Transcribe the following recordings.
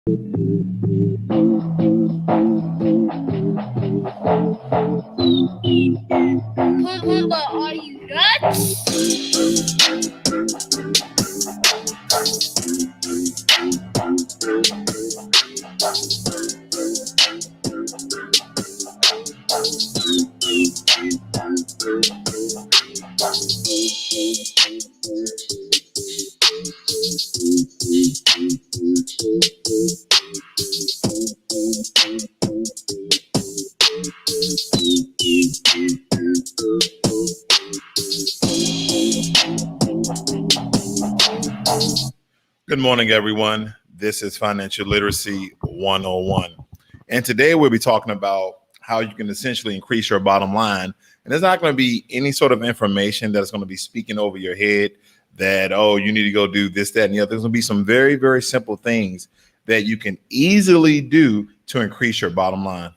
Hold on, are you nuts? Good morning, everyone. This is Financial Literacy 101. And today we'll be talking about how you can essentially increase your bottom line. And there's not going to be any sort of information that's going to be speaking over your head that, oh, you need to go do this, that, and the other. There's going to be some very, very simple things that you can easily do to increase your bottom line.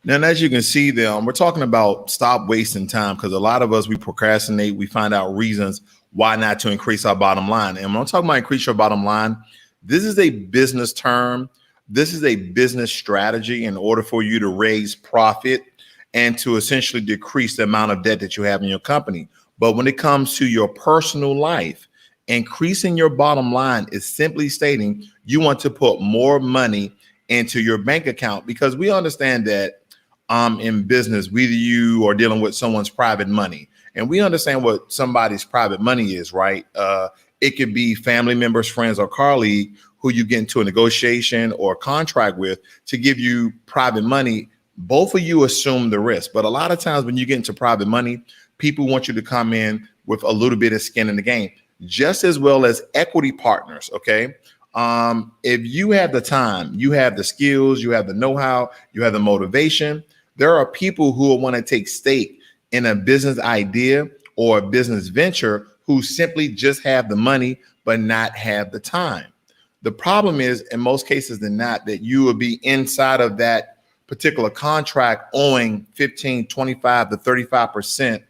Now, as you can see there, we're talking about stop wasting time, because a lot of us, we procrastinate. We find out reasons why not to increase our bottom line. And when I'm talking about increase your bottom line, this is a business term. This is a business strategy in order for you to raise profit and to essentially decrease the amount of debt that you have in your company. But when it comes to your personal life, increasing your bottom line is simply stating you want to put more money into your bank account, because we understand that in business, whether you are dealing with someone's private money, and we understand what somebody's private money is, right? It could be family members, friends, or colleague who you get into a negotiation or contract with to give you private money. Both of you assume the risk. But a lot of times when you get into private money, people want you to come in with a little bit of skin in the game, just as well as equity partners, okay? If you have the time, you have the skills, you have the know-how, you have the motivation, there are people who will want to take stake in a business idea or a business venture who simply just have the money but not have the time. The problem is, in most cases than not, that you will be inside of that particular contract owing 15, 25 to 35%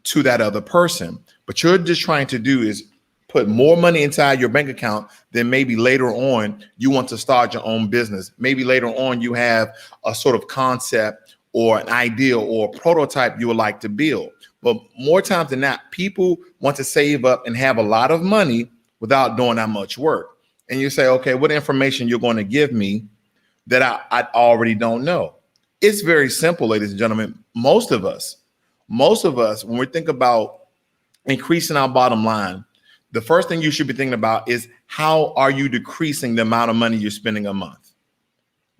to that other person. But you're just trying to do is put more money inside your bank account, then maybe later on you want to start your own business. Maybe later on you have a sort of concept or an idea or a prototype you would like to build. But more times than not, people want to save up and have a lot of money without doing that much work. And you say, okay, what information you're going to give me that I already don't know? It's very simple, ladies and gentlemen. Most of us, when we think about increasing our bottom line, the first thing you should be thinking about is how are you decreasing the amount of money you're spending a month?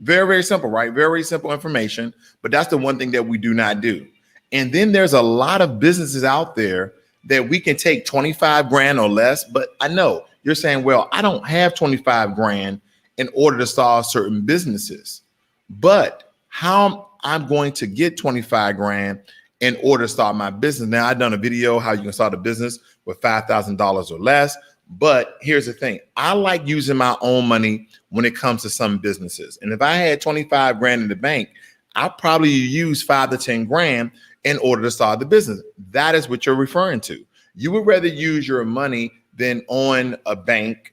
Very, very simple, right? Very simple information, but that's the one thing that we do not do. And then there's a lot of businesses out there that we can take 25 grand or less, but I know you're saying, well, I don't have 25 grand in order to start certain businesses, but how I'm going to get 25 grand in order to start my business. Now, I've done a video how you can start a business with $5,000 or less. But here's the thing. I like using my own money when it comes to some businesses. And if I had 25 grand in the bank, I'll probably use 5 to 10 grand in order to start the business. That is what you're referring to. You would rather use your money than on a bank,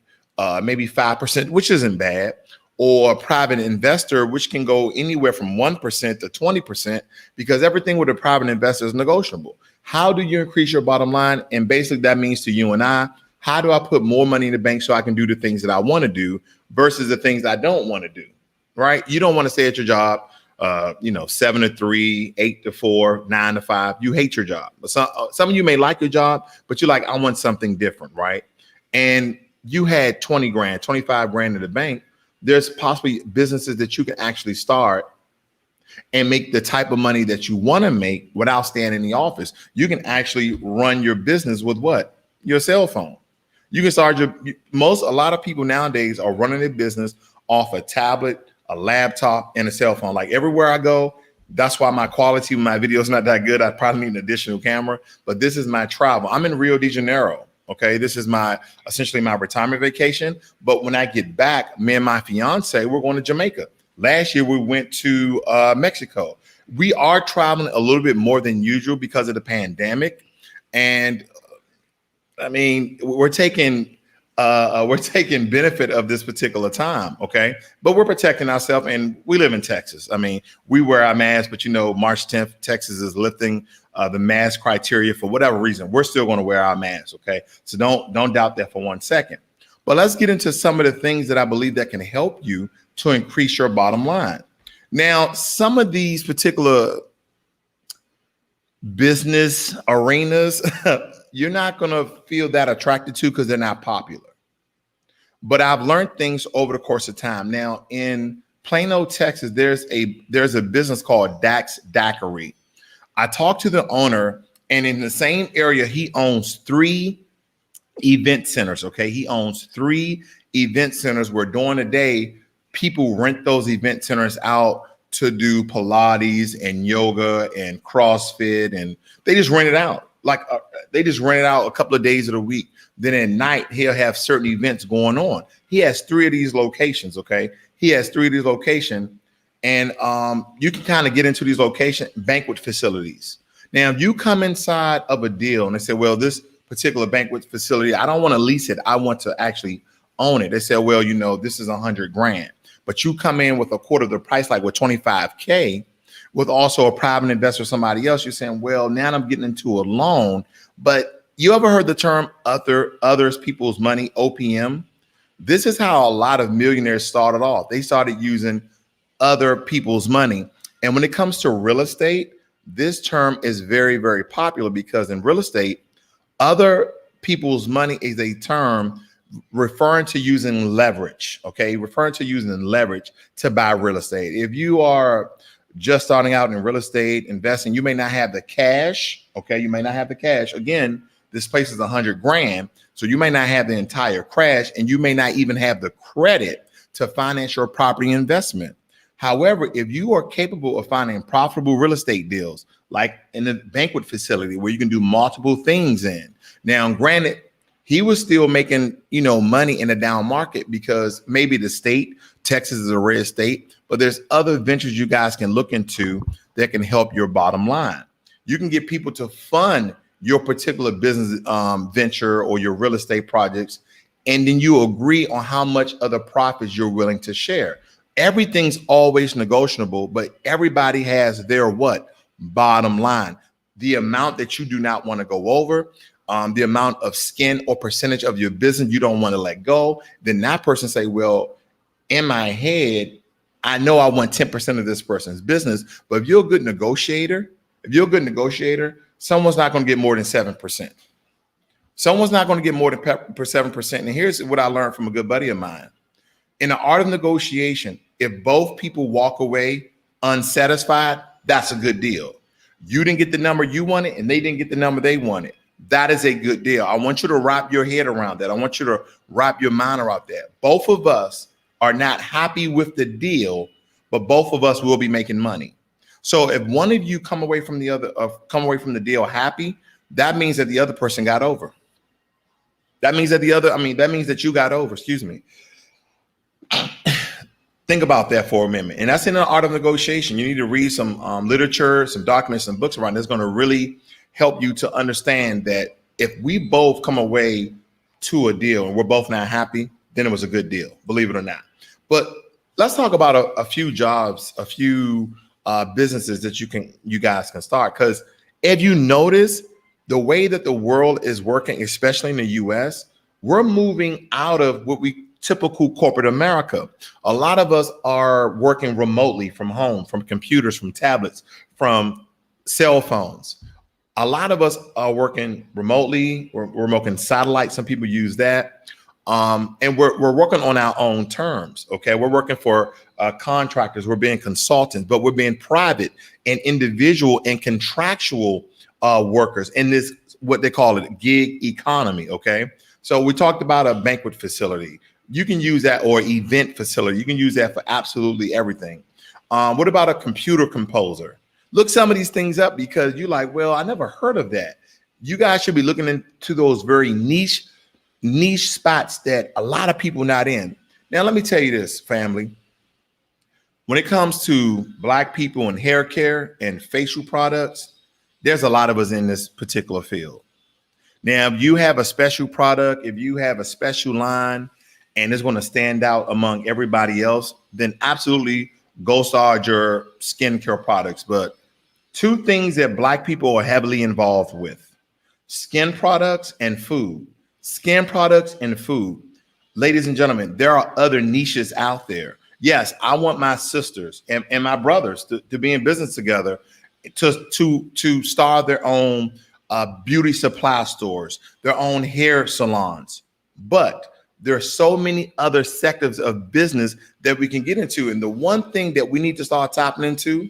maybe 5%, which isn't bad, or a private investor, which can go anywhere from 1% to 20%, because everything with a private investor is negotiable. How do you increase your bottom line? And basically that means to you and I, how do I put more money in the bank so I can do the things that I want to do versus the things I don't want to do, right? You don't want to stay at your job, 7 to 3, 8 to 4, 9 to 5. You hate your job. Some of you may like your job, but you're like, I want something different, right? And you had 20 grand, 25 grand in the bank. There's possibly businesses that you can actually start and make the type of money that you want to make without staying in the office. You can actually run your business with what? Your cell phone. You can start a lot of people nowadays are running their business off a tablet, a laptop, and a cell phone. Like everywhere I go, that's why my quality of my video is not that good. I probably need an additional camera, but this is my travel. I'm in Rio de Janeiro. Okay, this is essentially my retirement vacation. But when I get back, me and my fiance, we're going to Jamaica. Last year, we went to Mexico. We are traveling a little bit more than usual because of the pandemic. And I mean, we're taking benefit of this particular time, okay? But we're protecting ourselves, and we live in Texas. I mean, we wear our masks, but March 10th, Texas is lifting the mask criteria for whatever reason. We're still going to wear our masks, okay? So don't doubt that for 1 second. But let's get into some of the things that I believe that can help you to increase your bottom line. Now, some of these particular business arenas, you're not going to feel that attracted to because they're not popular. But I've learned things over the course of time. Now, in Plano, Texas, there's a business called Dax Daiquiri. I talked to the owner, and in the same area, he owns 3 event centers. Okay, he owns 3 event centers where during the day, people rent those event centers out to do Pilates and yoga and CrossFit, and they just rent it out. They just rent it out a couple of days of the week. Then at night, he'll have certain events going on. He has 3 of these locations, okay? He has 3 of these locations, and you can kind of get into these locations, banquet facilities. Now, if you come inside of a deal and they say, well, this particular banquet facility, I don't want to lease it. I want to actually own it. They say, well, this is $100,000, but you come in with a quarter of the price, like with $25K, with also a private investor, somebody else. You're saying, well, now I'm getting into a loan. But you ever heard the term others people's money, OPM? This is how a lot of millionaires started off. They started using other people's money. And when it comes to real estate, this term is very, very popular because in real estate, other people's money is a term referring to using leverage, okay? Referring to using leverage to buy real estate. If you are just starting out in real estate investing, you may not have the cash, okay? You may not have the cash. Again, this place is $100,000, so you may not have the entire crash, and you may not even have the credit to finance your property investment. However, if you are capable of finding profitable real estate deals, like in the banquet facility where you can do multiple things in. Now, granted, he was still making, money in a down market because maybe the state, Texas is a red state, but there's other ventures you guys can look into that can help your bottom line. You can get people to fund your particular business venture or your real estate projects, and then you agree on how much of the profits you're willing to share. Everything's always negotiable, but everybody has their bottom line. The amount that you do not want to go over, the amount of skin or percentage of your business you don't want to let go. Then that person say, well, in my head, I know I want 10% of this person's business, but if you're a good negotiator, someone's not going to get more than 7%. Someone's not going to get more than 7%. And here's what I learned from a good buddy of mine. In the art of negotiation, if both people walk away unsatisfied, that's a good deal. You didn't get the number you wanted, and they didn't get the number they wanted. That is a good deal. I want you to wrap your head around that. I want you to wrap your mind around that. Both of us are not happy with the deal, but both of us will be making money. So if one of you come away from the deal happy, that means that the other person got over. That means that you got over, excuse me. Think about that for a minute. And that's in the art of negotiation. You need to read some literature, some documents, some books around. That's going to really help you to understand that if we both come away to a deal and we're both not happy, then it was a good deal, believe it or not. But let's talk about a few jobs, a few businesses that you guys can start. Because if you notice the way that the world is working, especially in the US, we're moving out of what we typical corporate America. A lot of us are working remotely from home, from computers, from tablets, from cell phones. A lot of us are working remotely. We're working satellite. Some people use that. And we're working on our own terms. Okay. We're working for contractors. We're being consultants, but we're being private and individual and contractual workers in this, what they call it, gig economy. Okay. So we talked about a banquet facility. You can use that, or event facility. You can use that for absolutely everything. What about a computer composer? Look some of these things up because you're like, well, I never heard of that. You guys should be looking into those very niche spots that a lot of people not in. Now, let me tell you this, family. When it comes to Black people and hair care and facial products, there's a lot of us in this particular field. Now, if you have a special product, if you have a special line and it's going to stand out among everybody else, then absolutely go start your skincare products. But two things that Black people are heavily involved with: skin products and food. Skin products and food. Ladies and gentlemen, there are other niches out there. Yes, I want my sisters and my brothers to be in business together to start their own beauty supply stores, their own hair salons. But there are so many other sectors of business that we can get into. And the one thing that we need to start tapping into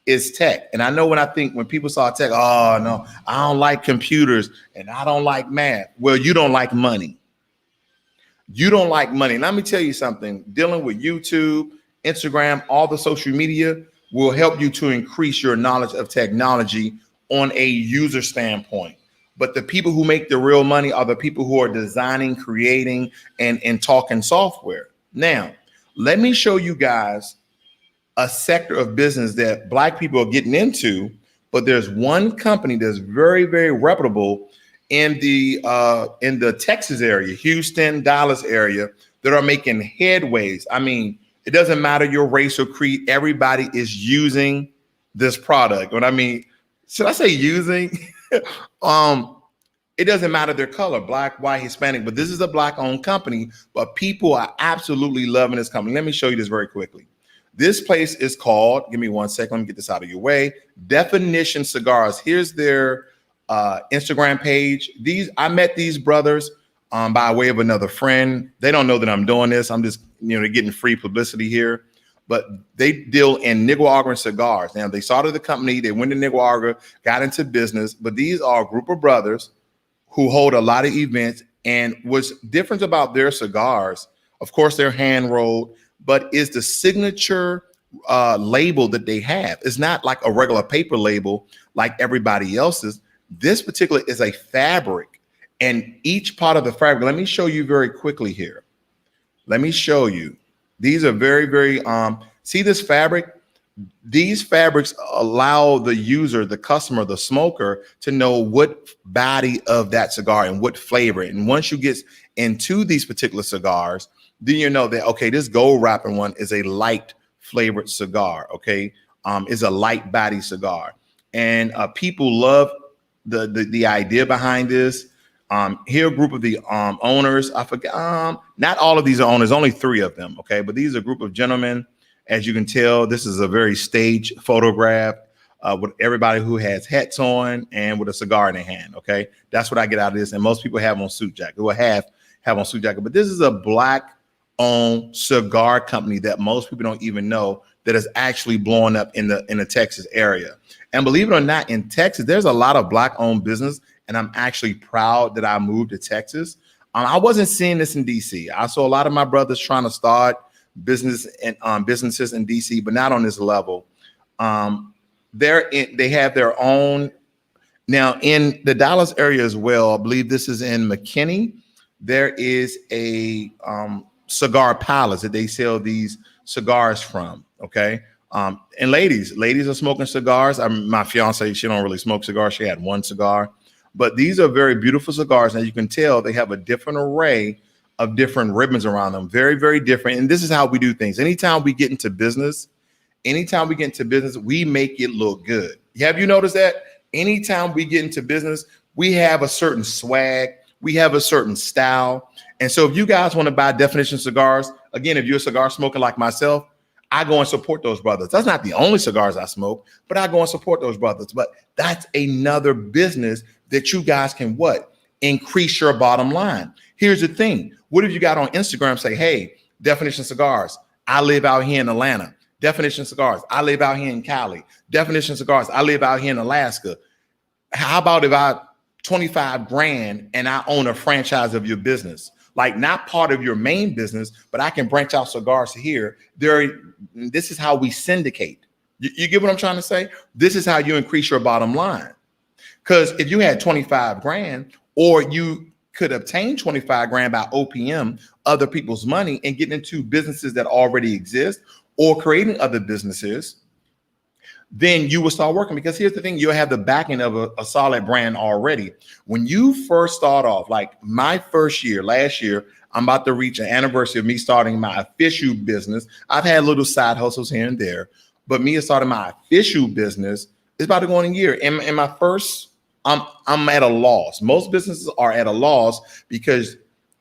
is tech. And I know when people saw tech, oh no, I don't like computers and I don't like math. Well, you don't like money. You don't like money. And let me tell you something, dealing with YouTube, Instagram, all the social media will help you to increase your knowledge of technology on a user standpoint. But the people who make the real money are the people who are designing, creating, and talking software. Now, let me show you guys a sector of business that Black people are getting into, but there's one company that's very, very reputable in the Texas area, Houston, Dallas area, that are making headways. I mean, it doesn't matter your race or creed. Everybody is using this product. What I mean, should I say using? It doesn't matter their color, Black, white, Hispanic, but this is a Black-owned company, but people are absolutely loving this company. Let me show you this very quickly. This place is called, give me 1 second, let me get this out of your way, Definition Cigars. Here's their Instagram page. I met these brothers by way of another friend. They don't know that I'm doing this. I'm just, getting free publicity here. But they deal in Nicaraguan cigars. Now, they started the company. They went to Nicaragua, got into business. But these are a group of brothers who hold a lot of events. And what's different about their cigars, of course, they're hand rolled, but is the signature label that they have. It's not like a regular paper label like everybody else's. This particular is a fabric, and each part of the fabric, let me show you very quickly here. Let me show you. These are very, very, see this fabric? These fabrics allow the user, the customer, the smoker to know what body of that cigar and what flavor. And once you get into these particular cigars, then you know that, okay, this gold wrapping one is a light flavored cigar, okay? Is a light body cigar. And people love the idea behind this. Here, a group of the owners, I forget, not all of these are owners, only 3 of them, okay? But these are a group of gentlemen. As you can tell, this is a very staged photograph with everybody who has hats on and with a cigar in their hand, okay? That's what I get out of this. And most people have on suit jacket, who have on suit jacket. But this is a Black-owned cigar company that most people don't even know that is actually blowing up in the Texas area. And believe it or not, in Texas, there's a lot of Black-owned business. And I'm actually proud that I moved to Texas. I wasn't seeing this in DC. I saw a lot of my brothers trying to start businesses in DC, but not on this level. They have their own. Now in the Dallas area as well, I believe this is in McKinney. There is a cigar palace that they sell these cigars from. Okay. And ladies are smoking cigars. My fiance, she don't really smoke cigars. She had one cigar. But these are very beautiful cigars. And you can tell they have a different array of different ribbons around them. Very, very different. And this is how we do things. Anytime we get into business, we make it look good. Have you noticed that? Anytime we get into business, we have a certain swag. We have a certain style. And so if you guys want to buy Definition cigars, again, if you're a cigar smoker like myself, I go and support those brothers. That's not the only cigars I smoke, but I go and support those brothers. But that's another business that you guys can increase your bottom line. Here's the thing. What if you got on Instagram say, hey, Definition Cigars, I live out here in Atlanta. Definition Cigars, I live out here in Cali. Definition Cigars, I live out here in Alaska. How about if I 25 grand and I own a franchise of your business? Like not part of your main business, but I can branch out cigars here. This is how we syndicate. You get what I'm trying to say? This is how you increase your bottom line. Because if you had 25 grand, or you could obtain 25 grand by OPM other people's money and get into businesses that already exist, or creating other businesses, then you will start working. Because here's the thing, you'll have the backing of a solid brand already. When you first start off, like my first year, last year, I'm about to reach an anniversary of me starting my official business. I've had little side hustles here and there, but me starting my official business is about to go in a year. In my first, I'm at a loss. Most businesses are at a loss because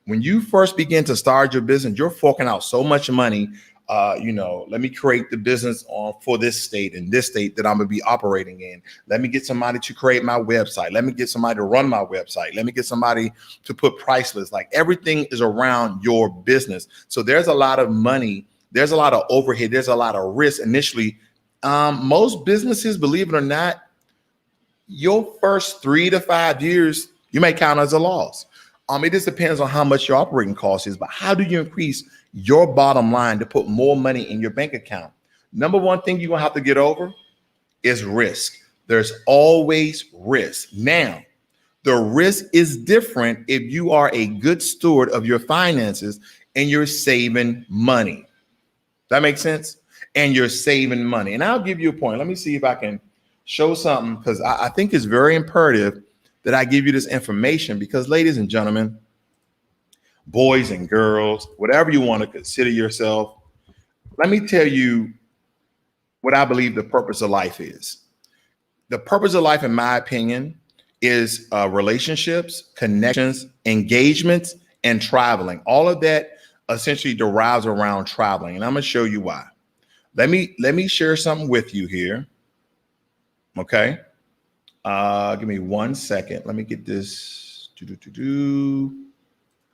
when you first begin to start your business, you're forking out so much money. Let me create the business for this state and this state that I'm gonna be operating in. Let me get somebody to create my website. Let me get somebody to run my website. Let me get somebody to put price lists. Like everything is around your business. So there's a lot of money. There's a lot of overhead. There's a lot of risk initially. Most businesses, believe it or not, your first 3 to 5 years, you may count as a loss. It just depends on how much your operating cost is, but how do you increase your bottom line to put more money in your bank account? Number one thing you're gonna have to get over is risk. There's always risk. Now, the risk is different if you are a good steward of your finances and you're saving money. That makes sense? And you're saving money. And I'll give you a point. Let me see if I can show something, because I think it's very imperative that I give you this information, because ladies and gentlemen, boys and girls, whatever you want to consider yourself, let me tell you what I believe the purpose of life is. The purpose of life, in my opinion, is relationships, connections, engagements, and traveling. All of that essentially derives around traveling. And I'm going to show you why. Let me share something with you here. Okay. Give me 1 second. Let me get this.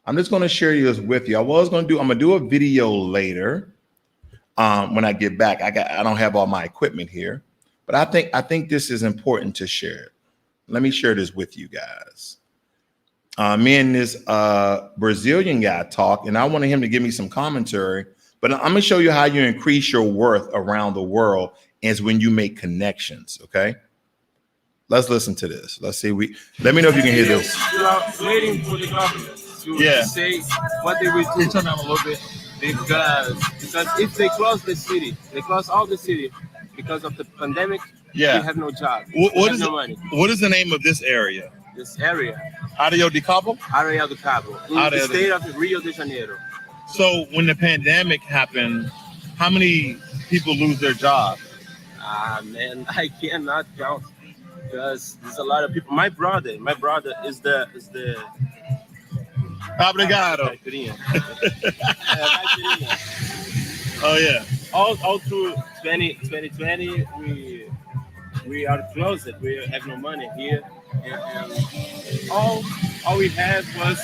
I'm just going to share this with you. I'm going to do a video later. When I get back, I don't have all my equipment here, but I think this is important to share. Let me share this with you guys. Me and this Brazilian guy talked, and I wanted him to give me some commentary, but I'm going to show you how you increase your worth around the world is when you make connections. Okay. Let's listen to this. Let's see. Let me know if you can hear this. We are waiting for the government to say what they will do. Turn down a little bit. Because if they close the city, they close all the city because of the pandemic. Yeah, we have no job. What is no money. What is the name of this area? This area, Areia do Cabo. Areia do Cabo, in the state of Rio de Janeiro. So when the pandemic happened, how many people lose their job? Man, I cannot count because there's a lot of people. My brother is the. Obrigado. Oh yeah. All through 2020, we are closed. We have no money here, and all we had was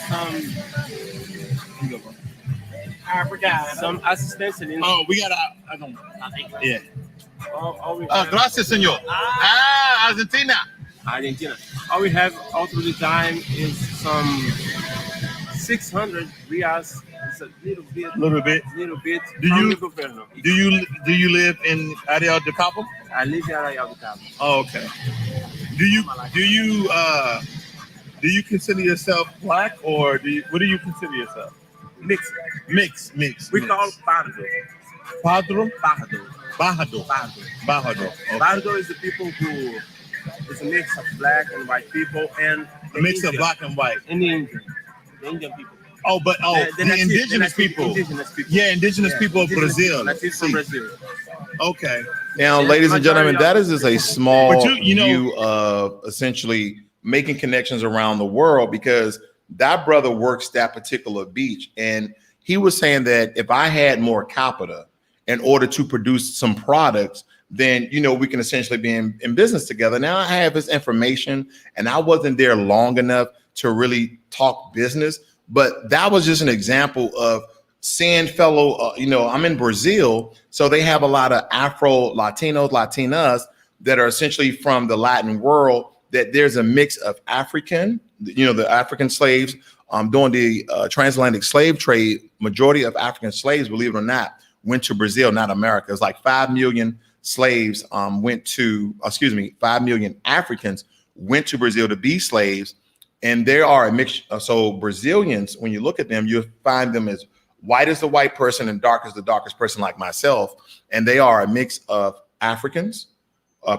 some assistance. Oh, we got I don't know. Yeah. All we have, gracias, señor. Argentina. All we have all through the time is some 600 reals. It's a little bit. Do you live in Areia do Cabo? I live in Areia do Cabo. Oh, okay. Do you consider yourself black, or what do you consider yourself? Mix. We call pardo. Pardo. Okay. Pardo is the people who is a mix of black and white people, and a mix of black and white. And the Indian people. Oh, but the indigenous people. Yeah, indigenous people of Brazil. From Brazil. Okay. Now, ladies and gentlemen, that is just a small view of essentially making connections around the world, because that brother works that particular beach, and he was saying that if I had more capita in order to produce some products, then we can essentially be in business together. Now I have his information, and I wasn't there long enough to really talk business. But that was just an example of seeing fellow, I'm in Brazil, so they have a lot of Afro-Latinos, Latinas that are essentially from the Latin world, that there's a mix of African, the African slaves during the transatlantic slave trade. Majority of African slaves, believe it or not, went to Brazil, not America. It's like 5 million slaves 5 million Africans went to Brazil to be slaves. And there are a mix. So Brazilians, when you look at them, you'll find them as White is the white person and dark is the darkest person like myself. And they are a mix of Africans,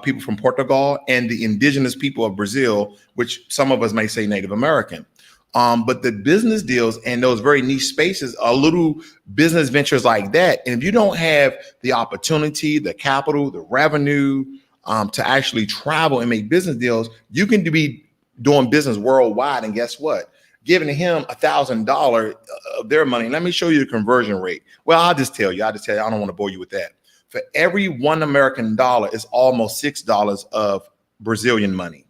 people from Portugal, and the indigenous people of Brazil, which some of us may say Native American. But the business deals and those very niche spaces are little business ventures like that. And if you don't have the opportunity, the capital, the revenue to actually travel and make business deals, you can be doing business worldwide. And guess what? Giving him $1,000 of their money. Let me show you the conversion rate. Well, I'll just tell you. I don't want to bore you with that. For every $1 American dollar is almost $6 of Brazilian money.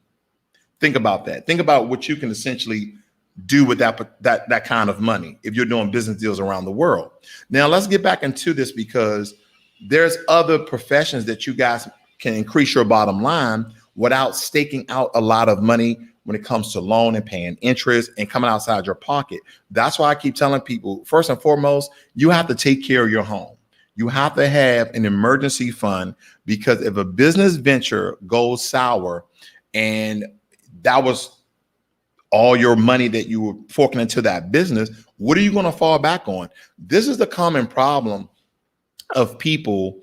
Think about that. Think about what you can essentially do with that kind of money if you're doing business deals around the world. Now, let's get back into this because there's other professions that you guys can increase your bottom line without staking out a lot of money when it comes to loan and paying interest and coming outside your pocket. That's why I keep telling people, first and foremost, you have to take care of your home. You have to have an emergency fund because if a business venture goes sour and that was all your money that you were forking into that business, what are you going to fall back on? This is the common problem of people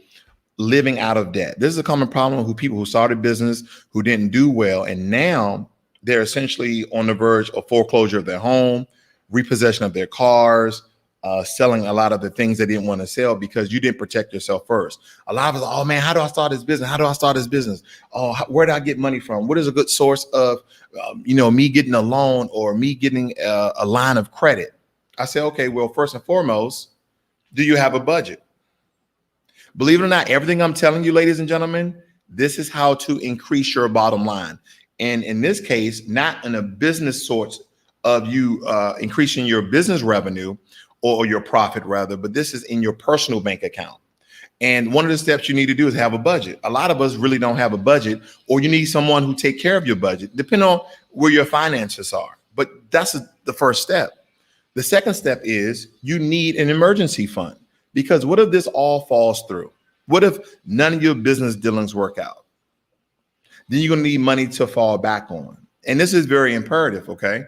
living out of debt. This is a common problem of people who started business, who didn't do well, and now they're essentially on the verge of foreclosure of their home, repossession of their cars, selling a lot of the things they didn't want to sell because you didn't protect yourself first. A lot of us, oh man, how do I start this business? How do I start this business? Oh, where do I get money from? What is a good source of, me getting a loan or me getting a line of credit? I say, okay, well, first and foremost, do you have a budget? Believe it or not, everything I'm telling you, ladies and gentlemen, this is how to increase your bottom line. And in this case, not in a business sort of you increasing your business revenue or your profit rather, but this is in your personal bank account. And one of the steps you need to do is have a budget. A lot of us really don't have a budget, or you need someone who take care of your budget, depending on where your finances are. But that's the first step. The second step is you need an emergency fund, because what if this all falls through? What if none of your business dealings work out? Then you're going to need money to fall back on. And this is very imperative, okay?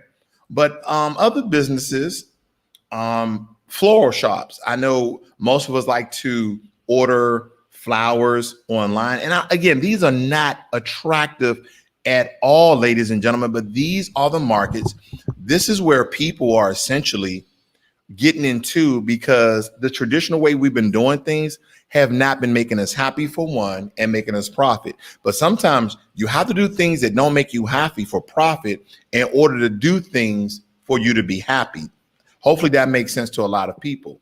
But other businesses, floral shops. I know most of us like to order flowers online. And again, these are not attractive at all, ladies and gentlemen, but these are the markets. This is where people are essentially getting into, because the traditional way we've been doing things have not been making us happy, for one, and making us profit. But sometimes you have to do things that don't make you happy for profit in order to do things for you to be happy. Hopefully that makes sense to a lot of people.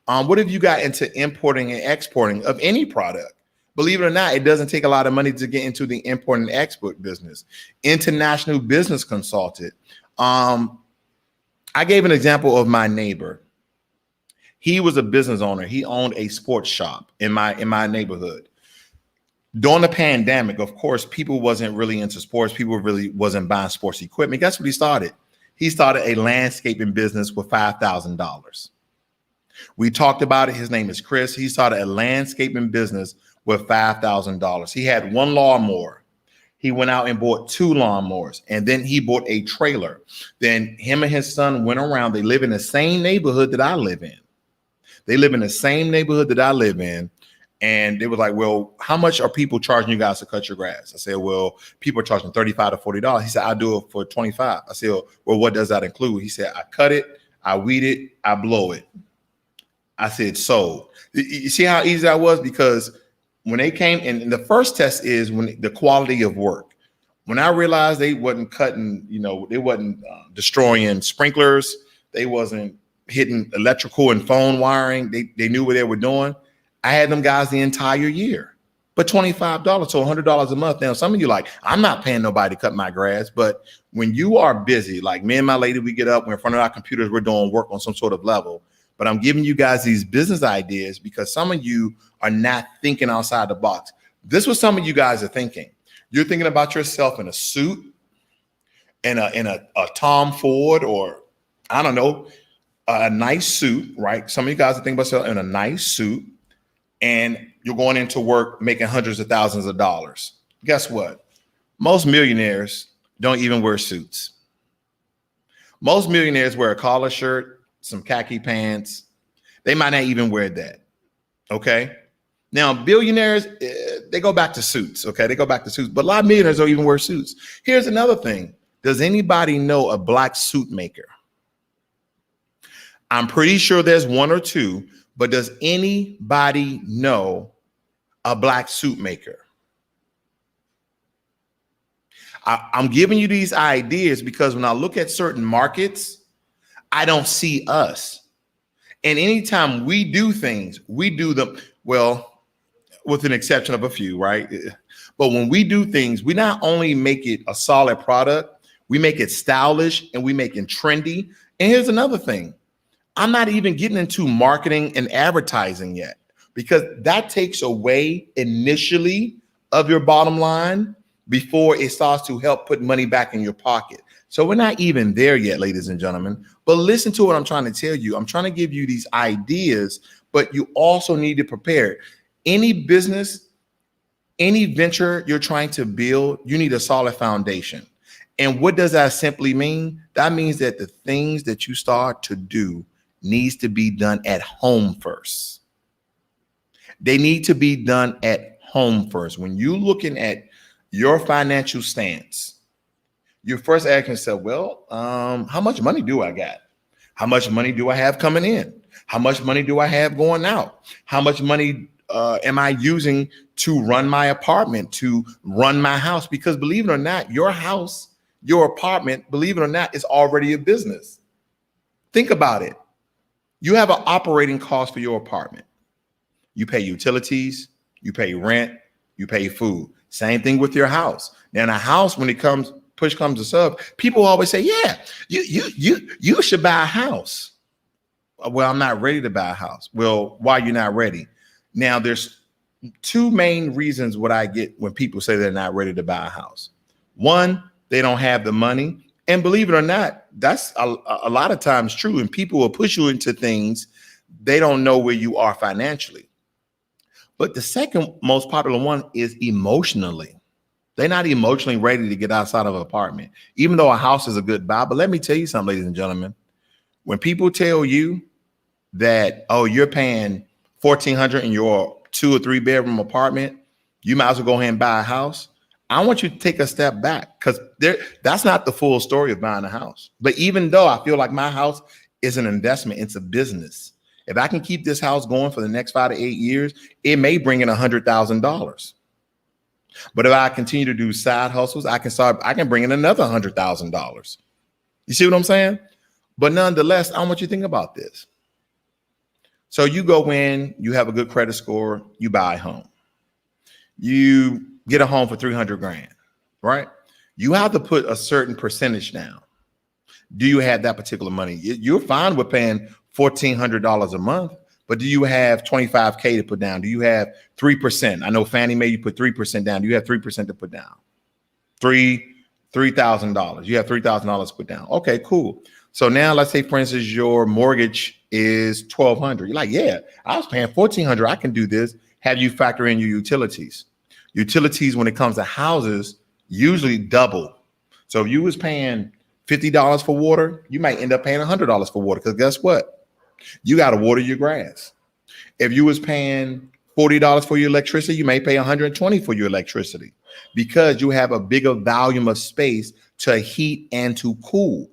What if you got into importing and exporting of any product? Believe it or not, it doesn't take a lot of money to get into the import and export business. International business consultant. I gave an example of my neighbor. He was a business owner. He owned a sports shop in my neighborhood. During the pandemic, of course, people wasn't really into sports. People really wasn't buying sports equipment. Guess what he started? He started a landscaping business with $5,000. We talked about it. His name is Chris. He started a landscaping business with $5,000. He had one lawnmower. He went out and bought 2 lawnmowers, and then he bought a trailer. Then him and his son went around. They live in the same neighborhood that I live in. And they was like, well, how much are people charging you guys to cut your grass? I said, well, people are charging $35 to $40. He said, I do it for $25. I said, well, what does that include? He said, I cut it, I weed it, I blow it. I said, sold. You see how easy that was? Because when they came, and the first test is when the quality of work. When I realized they wasn't cutting, they wasn't destroying sprinklers, they wasn't hitting electrical and phone wiring, they knew what they were doing. I had them guys the entire year, but $25 to $100 a month. Now, some of you like, I'm not paying nobody to cut my grass, but when you are busy, like me and my lady, we get up, we're in front of our computers, we're doing work on some sort of level. But I'm giving you guys these business ideas because some of you are not thinking outside the box. This is what some of you guys are thinking. You're thinking about yourself in a suit, in a Tom Ford, or I don't know, a nice suit, right? Some of you guys are thinking about yourself in a nice suit, and you're going into work making hundreds of thousands of dollars. Guess what? Most millionaires don't even wear suits. Most millionaires wear a collar shirt, some khaki pants, They might not even wear that. Okay. Now, billionaires, they go back to suits. Okay. They go back to suits, but a lot of millionaires don't even wear suits. Here's another thing. Does anybody know a black suit maker? I'm pretty sure there's one or two, but does anybody know a black suit maker? I'm giving you these ideas because when I look at certain markets, I don't see us. And anytime we do things, we do them, well, with an exception of a few, right? But when we do things, we not only make it a solid product, we make it stylish and we make it trendy. And here's another thing. I'm not even getting into marketing and advertising yet, because that takes away initially of your bottom line before it starts to help put money back in your pocket. So we're not even there yet, ladies and gentlemen. But listen to what I'm trying to tell you. I'm trying to give you these ideas, but you also need to prepare. Any business, any venture you're trying to build, you need a solid foundation. And what does that simply mean? That means that the things that you start to do needs to be done at home first. They need to be done at home first. When you're looking at your financial stance, you first ask yourself, well, how much money do I got? How much money do I have coming in? How much money do I have going out? How much money am I using to run my apartment, to run my house? Because believe it or not, your house, your apartment, believe it or not, is already a business. Think about it. You have an operating cost for your apartment. You pay utilities, you pay rent, you pay food. Same thing with your house. Now, in a house, when push comes to shove, people always say, yeah, you should buy a house. Well, I'm not ready to buy a house. Well, why are you not ready? Now, there's two main reasons what I get when people say they're not ready to buy a house. One, they don't have the money. And believe it or not, that's a lot of times true. And people will push you into things they don't know where you are financially. But the second most popular one is emotionally. They're not emotionally ready to get outside of an apartment, even though a house is a good buy. But let me tell you something, ladies and gentlemen. When people tell you that, oh, you're paying $1,400 in your 2 or 3 bedroom apartment, you might as well go ahead and buy a house. I want you to take a step back, because that's not the full story of buying a house. But even though I feel like my house is an investment, it's a business. If I can keep this house going for the next 5 to 8 years, it may bring in $100,000. But if I continue to do side hustles, I can bring in another $100,000. You see what I'm saying? But nonetheless, I want you to think about this. So you go in, you have a good credit score, you buy a home. You get a home for $300,000, right? You have to put a certain percentage down. Do you have that particular money? You're fine with paying $1,400 a month, but do you have $25K to put down? Do you have 3%? I know Fannie Mae, you put 3% down. Do you have 3% to put down? $3,000. You have $3,000 to put down. Okay, cool. So now let's say, for instance, your mortgage is $1,200. You're like, yeah, I was paying $1,400. I can do this. Have you factor in your utilities? Utilities, when it comes to houses, usually double. So if you was paying $50 for water, you might end up paying $100 for water, because guess what? You got to water your grass. If you was paying $40 for your electricity, you may pay $120 for your electricity, because you have a bigger volume of space to heat and to cool.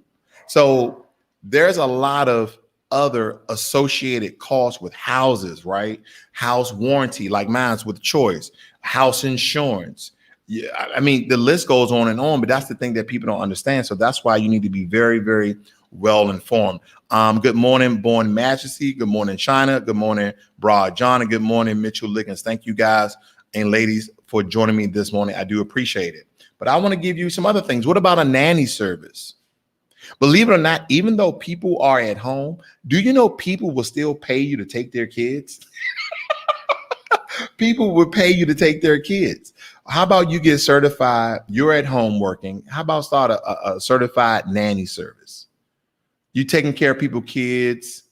So there's a lot of other associated costs with houses, right? House warranty, like mine's with Choice, house insurance. Yeah, I mean, the list goes on and on, but that's the thing that people don't understand. So that's why you need to be very, very well informed. Good morning, Born Majesty. Good morning, China. Good morning, Broad John. And good morning, Mitchell Lickens. Thank you guys and ladies for joining me this morning. I do appreciate it. But I want to give you some other things. What about a nanny service? Believe it or not, even though people are at home, do you know people will still pay you to take their kids? People will pay you to take their kids. How about you get certified? You're at home working. How about start a certified nanny service? You taking care of people's kids.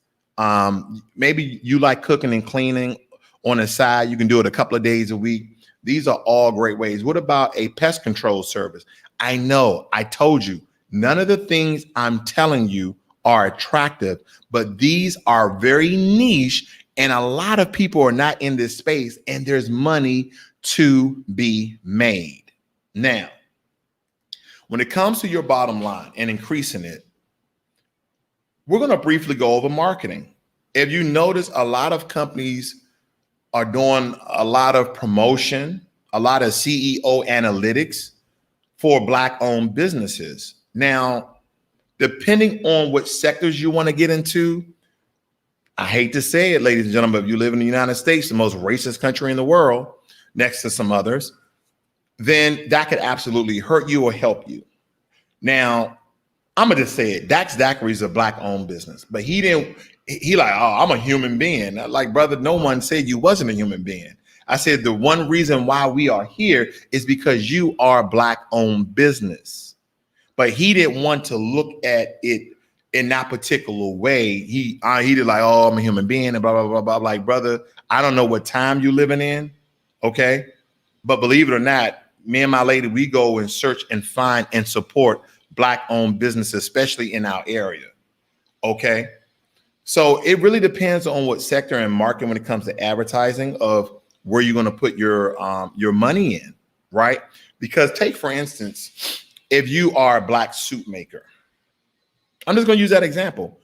Maybe you like cooking and cleaning on the side. You can do it a couple of days a week. These are all great ways. What about a pest control service? I know I told you, none of the things I'm telling you are attractive, but these are very niche, and a lot of people are not in this space, and there's money to be made. Now, when it comes to your bottom line and increasing it, we're going to briefly go over marketing. If you notice, a lot of companies are doing a lot of promotion, a lot of CEO analytics for Black-owned businesses. Now, depending on what sectors you want to get into, I hate to say it, ladies and gentlemen, if you live in the United States, the most racist country in the world, next to some others, then that could absolutely hurt you or help you. Now, I'm gonna just say it. Dax Daiquiri's a Black-owned business, but he like, oh, I'm a human being. Like, brother, no one said you wasn't a human being. I said the one reason why we are here is because you are a Black-owned business. But he didn't want to look at it in that particular way. He did like, oh, I'm a human being and blah, blah, blah, blah. Like, brother, I don't know what time you're living in, okay? But believe it or not, me and my lady, we go and search and find and support Black-owned businesses, especially in our area, okay? So it really depends on what sector and market when it comes to advertising of where you're going to put your money in, right? Because take, for instance, if you are a Black suit maker, I'm just going to use that example.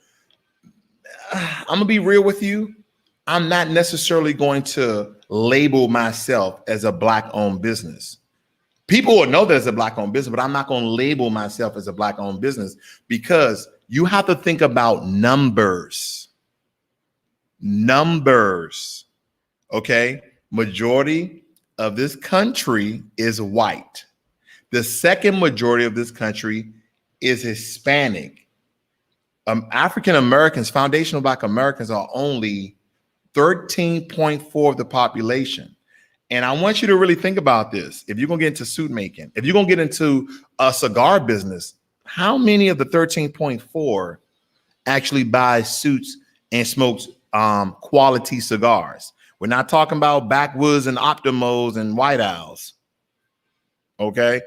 I'm going to be real with you. I'm not necessarily going to label myself as a Black-owned business. People will know that it's a Black-owned business, but I'm not going to label myself as a Black-owned business because you have to think about numbers. Numbers, okay? Majority of this country is white. The second majority of this country is Hispanic. African Americans, foundational Black Americans, are only 13.4% of the population. And I want you to really think about this. If you're going to get into suit making, if you're going to get into a cigar business, how many of the 13.4 actually buy suits and smokes quality cigars? We're not talking about Backwoods and Optimos and White Owls. Okay.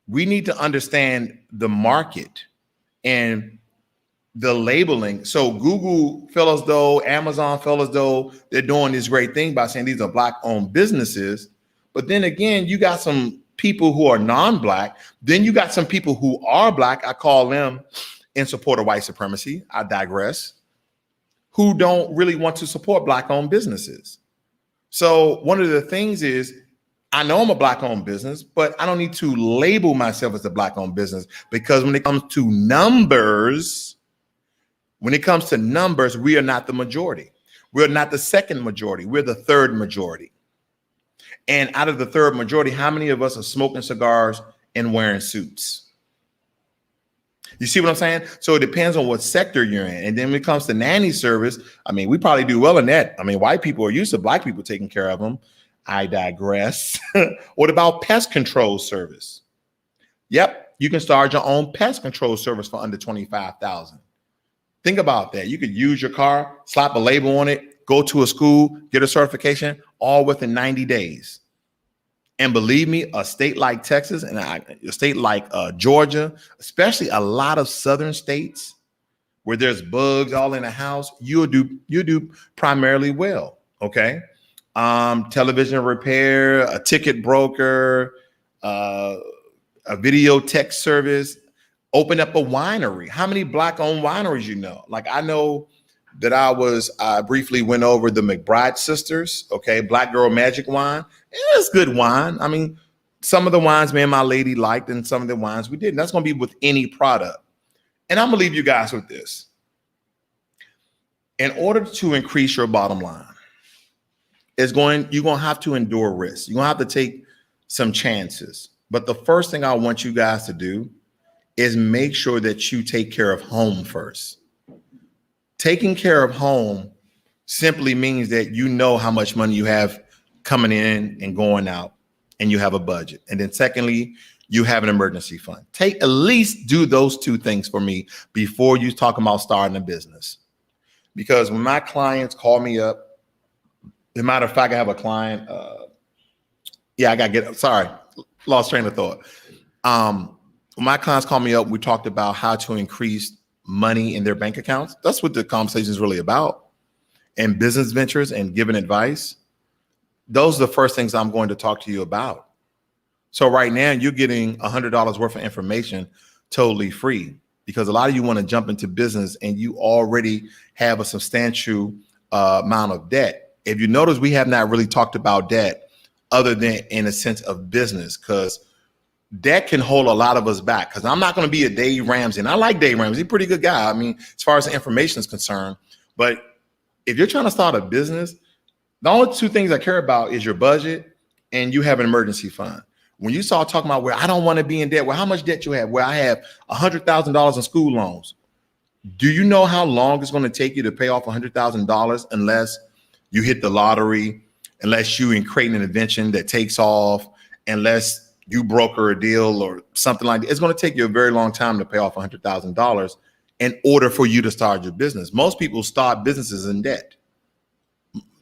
We need to understand the market and the labeling. So Google felt as though, Amazon felt as though they're doing this great thing by saying these are Black-owned businesses. But then again, you got some people who are non-Black. Then you got some people who are Black. I call them in support of white supremacy. I digress. Who don't really want to support Black-owned businesses. So one of the things is, I know I'm a Black-owned business, but I don't need to label myself as a Black-owned business because when it comes to numbers, we are not the majority. We're not the second majority. We're the third majority. And out of the third majority, how many of us are smoking cigars and wearing suits? You see what I'm saying? So it depends on what sector you're in. And then when it comes to nanny service, I mean, we probably do well in that. I mean, white people are used to Black people taking care of them. I digress. What about pest control service? Yep, you can start your own pest control service for under $25,000. Think about that. You could use your car, slap a label on it, go to a school, get a certification, all within 90 days. And believe me, a state like Texas and a state like Georgia, especially a lot of southern states where there's bugs all in the house, you do primarily well. Okay. Television repair, a ticket broker, a video tech service, open up a winery. How many Black-owned wineries you know? Like I know that I briefly went over the McBride sisters, okay, Black Girl Magic wine. It's good wine. I mean, some of the wines me and my lady liked and some of the wines we didn't. That's going to be with any product. And I'm going to leave you guys with this. In order to increase your bottom line, you're going to have to endure risks. You're going to have to take some chances. But the first thing I want you guys to do is make sure that you take care of home first. Taking care of home simply means that you know how much money you have coming in and going out, and you have a budget. And then secondly, you have an emergency fund. At least do those two things for me before you talk about starting a business. Because when my clients call me up, as a matter of fact, I have a client. Lost train of thought. When my clients call me up, we talked about how to increase money in their bank accounts. That's what the conversation is really about. And business ventures and giving advice. Those are the first things I'm going to talk to you about. So right now you're getting $100 worth of information totally free, because a lot of you want to jump into business and you already have a substantial amount of debt. If you notice, we have not really talked about debt other than in a sense of business, because debt can hold a lot of us back. Because I'm not going to be a Dave Ramsey, and I like Dave Ramsey, he's a pretty good guy. I mean, as far as the information is concerned, but if you're trying to start a business, the only two things I care about is your budget and you have an emergency fund. When you start talking about, well, I don't want to be in debt. Well, how much debt you have? Well, I have $100,000 in school loans. Do you know how long it's going to take you to pay off $100,000 unless you hit the lottery, unless you create an invention that takes off, unless you broker a deal or something like that? It's going to take you a very long time to pay off $100,000 in order for you to start your business. Most people start businesses in debt.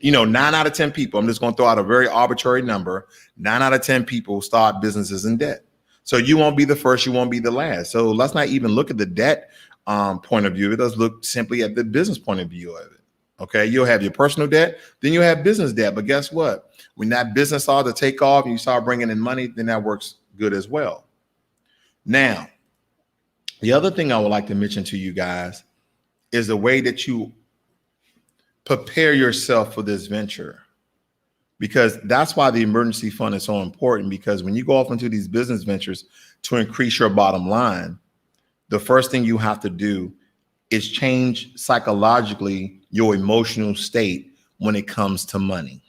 9 out of 10 people, I'm just going to throw out a very arbitrary number. 9 out of 10 people start businesses in debt. So you won't be the first, you won't be the last. So let's not even look at the debt point of view. Let's look simply at the business point of view of it. Okay, you'll have your personal debt, then you'll have business debt. But guess what? When that business starts to take off and you start bringing in money, then that works good as well. Now, the other thing I would like to mention to you guys is the way that you prepare yourself for this venture, because that's why the emergency fund is so important. Because when you go off into these business ventures to increase your bottom line, the first thing you have to do is change psychologically your emotional state when it comes to money.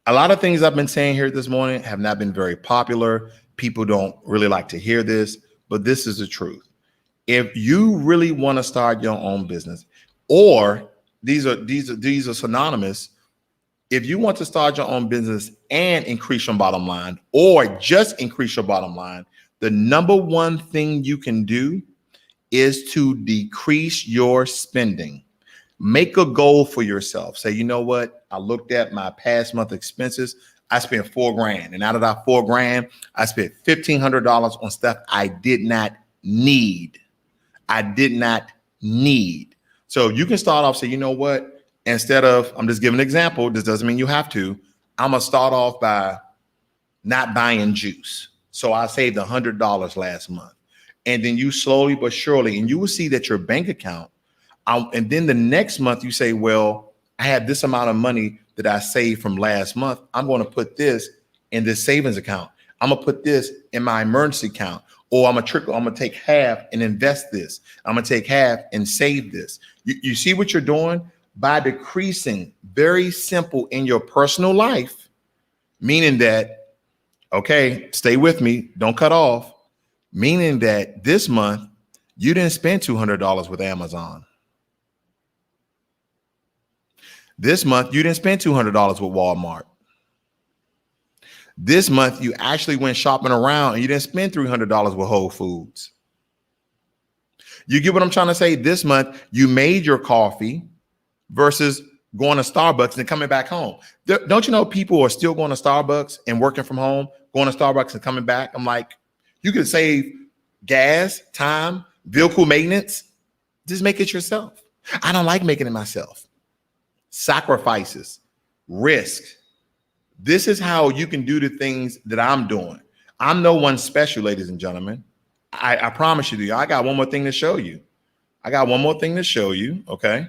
A lot of things I've been saying here this morning have not been very popular. People don't really like to hear this, but this is the truth. If you really want to start your own business, or these are synonymous. If you want to start your own business and increase your bottom line, or just increase your bottom line, the number one thing you can do is to decrease your spending. Make a goal for yourself. Say, you know what? I looked at my past month expenses. I spent $4,000. And out of that $4,000, I spent $1,500 on stuff I did not need. So you can start off, say, you know what? Instead of, I'm just giving an example. This doesn't mean you have to. I'm going to start off by not buying juice. So I saved $100 last month. And then you slowly but surely, and you will see that your bank account, and then the next month you say, well, I have this amount of money that I saved from last month. I'm going to put this in this savings account. I'm going to put this in my emergency account. Or I'm going to take half and invest this. I'm going to take half and save this. You see what you're doing? By decreasing, very simple, in your personal life, meaning that, okay, stay with me, don't cut off, meaning that this month you didn't spend $200 with Amazon. This month you didn't spend $200 with Walmart. This month you actually went shopping around and you didn't spend $300 with Whole Foods. You get what I'm trying to say? This month you made your coffee versus going to Starbucks and coming back home. Don't you know people are still going to Starbucks and working from home, going to Starbucks and coming back? I'm like, you could save gas, time, vehicle maintenance. Just make it yourself. I don't like making it myself. Sacrifices, risk. This is how you can do the things that I'm doing. I'm no one special, ladies and gentlemen. I promise you, I got one more thing to show you. Okay.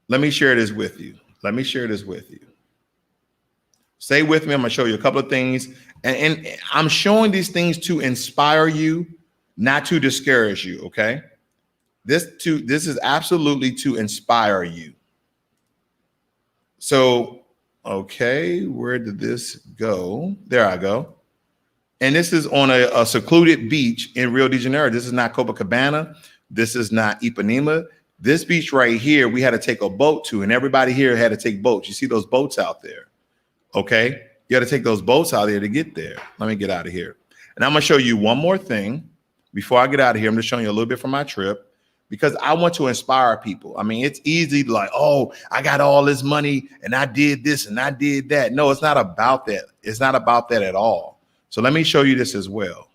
Let me share this with you. Stay with me. I'm going to show you a couple of things. And I'm showing these things to inspire you, not to discourage you. Okay. This is absolutely to inspire you. So, okay, where did this go? There I go. And this is on a secluded beach in Rio de Janeiro. This is not Copacabana. This is not Ipanema. This beach right here, we had to take a boat to, and everybody here had to take boats. You see those boats out there, okay? You got to take those boats out there to get there. Let me get out of here. And I'm going to show you one more thing before I get out of here. I'm just showing you a little bit from my trip, because I want to inspire people. I mean, it's easy to like, oh, I got all this money and I did this and I did that. No, it's not about that. It's not about that at all. So let me show you this as well.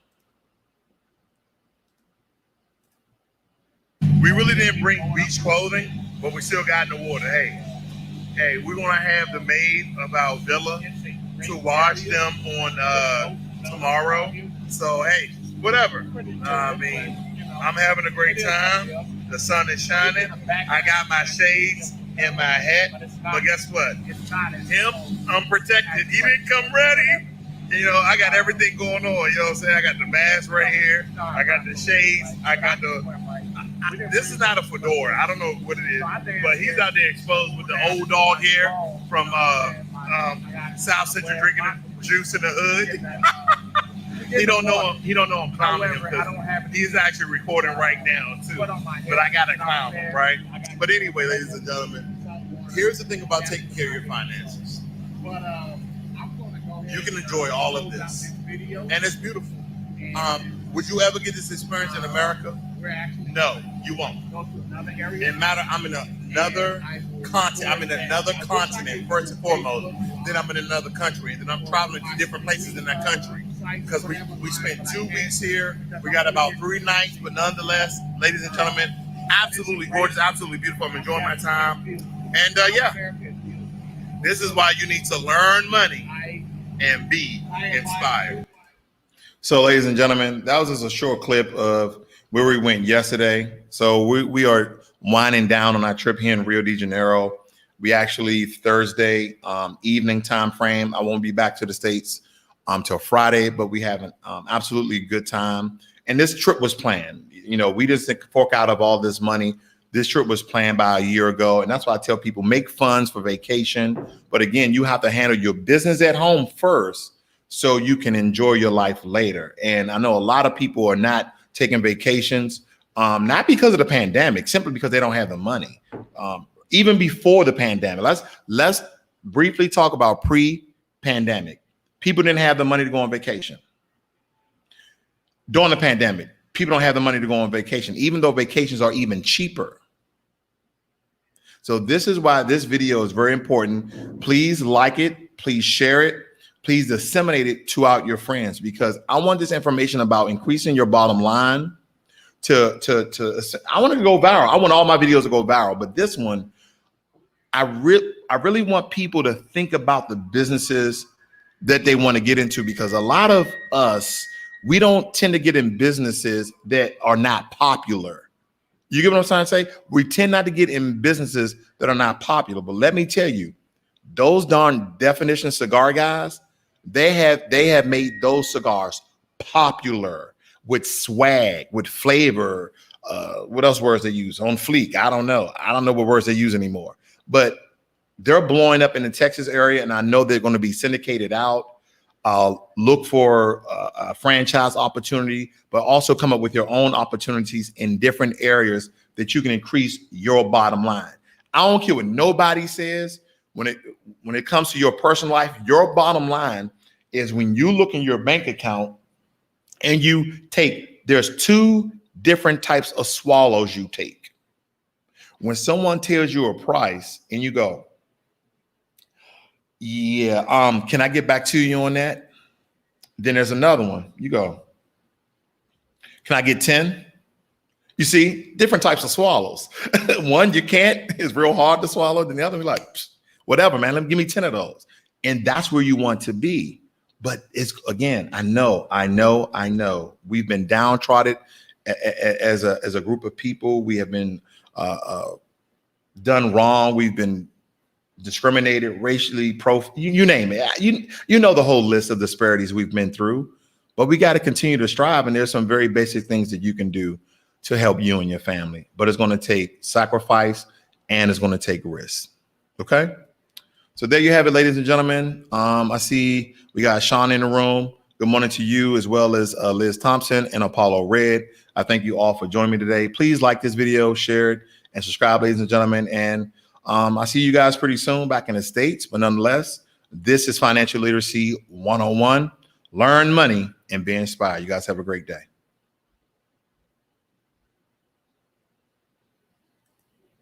We really didn't bring beach clothing, but we still got in the water. Hey, we're gonna have the maid of our villa to wash them on tomorrow. So hey, whatever. I mean, I'm having a great time. The sun is shining. I got my shades and my hat, but guess what? Him, I'm protected. He didn't come ready. You know, I got everything going on. You know what I'm saying? I got the mask right here. I got the shades. I got this is not a fedora. I don't know what it is, but he's out there exposed with the old dog hair from South Central drinking the juice in the hood. He don't know I'm clowning him because he's actually recording right now too. But I gotta clown him, right? But anyway, ladies and gentlemen, here's the thing about taking care of your finances. You can enjoy all of this, and it's beautiful. Would you ever get this experience in America? No, you won't. It matter. I'm in another continent. I'm in another continent first and foremost. Then I'm in another country. Then I'm traveling to different places in that country because we spent 2 weeks here. We got about 3 nights, but nonetheless, ladies and gentlemen, absolutely gorgeous, absolutely beautiful. I'm enjoying my time, and yeah, this is why you need to learn money and be inspired. So, ladies and gentlemen, that was just a short clip of where we went yesterday. So we are winding down on our trip here in Rio de Janeiro. We actually Thursday evening time frame. I won't be back to the States till Friday, but we have an absolutely good time. And this trip was planned. You know, we just fork out of all this money. This trip was planned by a year ago. And that's why I tell people make funds for vacation. But again, you have to handle your business at home first so you can enjoy your life later. And I know a lot of people are not taking vacations, not because of the pandemic, simply because they don't have the money. Even before the pandemic, let's briefly talk about pre-pandemic. People didn't have the money to go on vacation. During the pandemic, people don't have the money to go on vacation, even though vacations are even cheaper. So this is why this video is very important. Please like it. Please share it. Please disseminate it to your friends, because I want this information about increasing your bottom line I want it to go viral. I want all my videos to go viral, but this one, I really want people to think about the businesses that they want to get into, because a lot of us, we don't tend to get in businesses that are not popular. You get what I'm trying to say? We tend not to get in businesses that are not popular. But let me tell you, those darn Definition cigar guys, they have made those cigars popular with swag, with flavor. What else words they use? On fleek. I don't know what words they use anymore. But they're blowing up in the Texas area, and I know they're going to be syndicated out. Look for a franchise opportunity, but also come up with your own opportunities in different areas that you can increase your bottom line. I don't care what nobody says. When it comes to your personal life, your bottom line is when you look in your bank account and there's 2 different types of swallows you take. When someone tells you a price and you go, yeah, can I get back to you on that? Then there's another one. You go, can I get 10? You see, different types of swallows. One you can't, it's real hard to swallow. Then the other, like, whatever, man, give me 10 of those. And that's where you want to be. But it's, again, I know. We've been downtrodden as a group of people. We have been done wrong. We've been discriminated, racially, you name it. You know the whole list of disparities we've been through, but we got to continue to strive. And there's some very basic things that you can do to help you and your family, but it's going to take sacrifice and it's going to take risks. Okay. So there you have it, ladies and gentlemen. I see we got Sean in the room. Good morning to you, as well as Liz Thompson and Apollo Red. I thank you all for joining me today. Please like this video, share it, and subscribe, ladies and gentlemen. And I see you guys pretty soon back in the States, but nonetheless, this is Financial Literacy 101. Learn money and be inspired. You guys have a great day.